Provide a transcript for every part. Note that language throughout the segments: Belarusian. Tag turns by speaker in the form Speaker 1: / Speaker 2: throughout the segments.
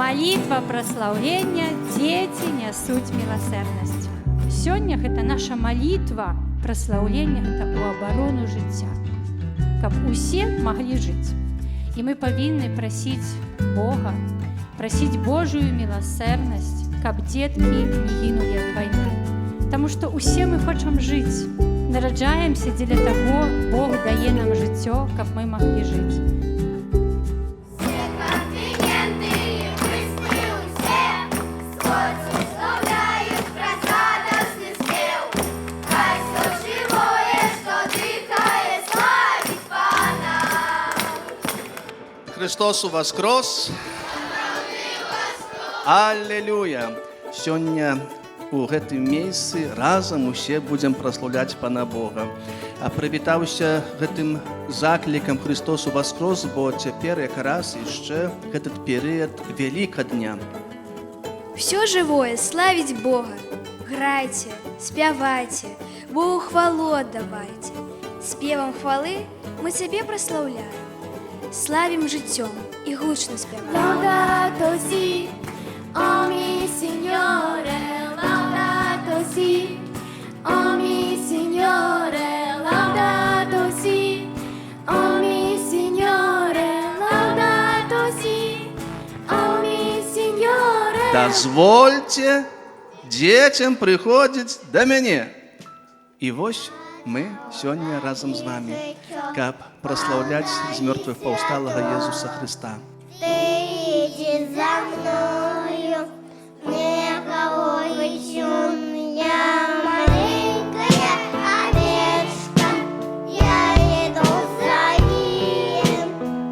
Speaker 1: Малітва праслаўлення «Дзеці нясуць міласэрнасць». Сёння гэта наша малітва праслаўлення, гэта ў абарону жыцця, каб усе маглі жыць. І мы павінны прасіць Бога, прасіць Божую міласэрнасць, каб дзеткі не гінулі ад вайны. Таму што усе мы хочам жыць. Нараджаемся дзеля таго, Бог дае нам жыццё, каб мы маглі жыць.
Speaker 2: Христос воскрес! Аллилуйя! Сёння у гэтым месцы разам усе будзем праслаўляць Пана Бога. А прывітаўся гэтым заклікам Христос воскрес, бо цяпер якраз яшчэ гэтый перыяд Великадня.
Speaker 3: Всё живое славить Бога. Грайте, спявайте, Богу хвалу отдавайте. Спевом хвалы мы Тебе прославляем. Славим життєм і гучно співаємо.
Speaker 4: Laudato si, o mi Signore, laudato si, o mi Signore, laudato si, o mi Signore, laudato si, o mi Signore.
Speaker 2: Дазвольце дзецям прыходзіць да мяне. І вось мы сёння разам з вами, каб праслаўляць з мёртвых паўсталага Езуса Христа.
Speaker 4: Ты иди за мною, не колотью, я маленькая овечка, я иду за ним,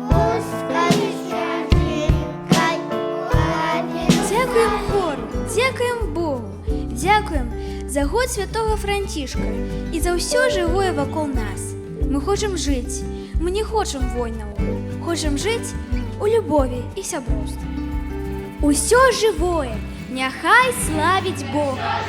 Speaker 4: узкой стежинкой.
Speaker 3: Дякуємо хору, дякуємо Богу, дякуємо за год святого Францішка і за все живое вокруг нас. Ми хочемо жити, ми не хочемо війною, хочемо жити у любові і сябровстві. Усьо живое, нехай славить Бога.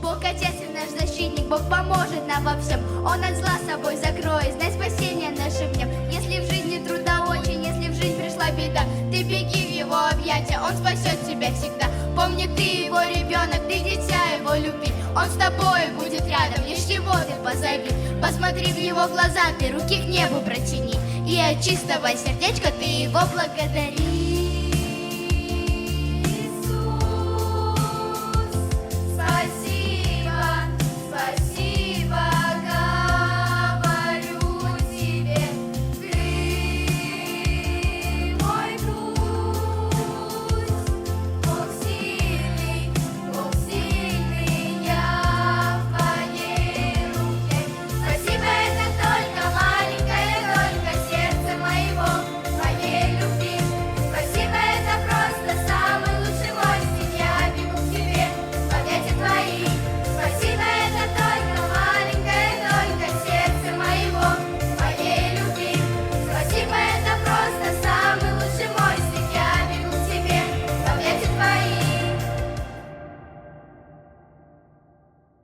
Speaker 4: Бог Отец и наш защитник, Бог поможет нам во всем. Он от зла собой закроет, знай спасение нашим днем. Если в жизни трудно очень, если в жизнь пришла беда, ты беги в его объятия, он спасет тебя всегда. Помни, ты его ребенок, ты дитя его любви. Он с тобой будет рядом, лишь его ты позови. Посмотри в его глаза, ты руки к небу протяни, и от чистого сердечка ты его благодари.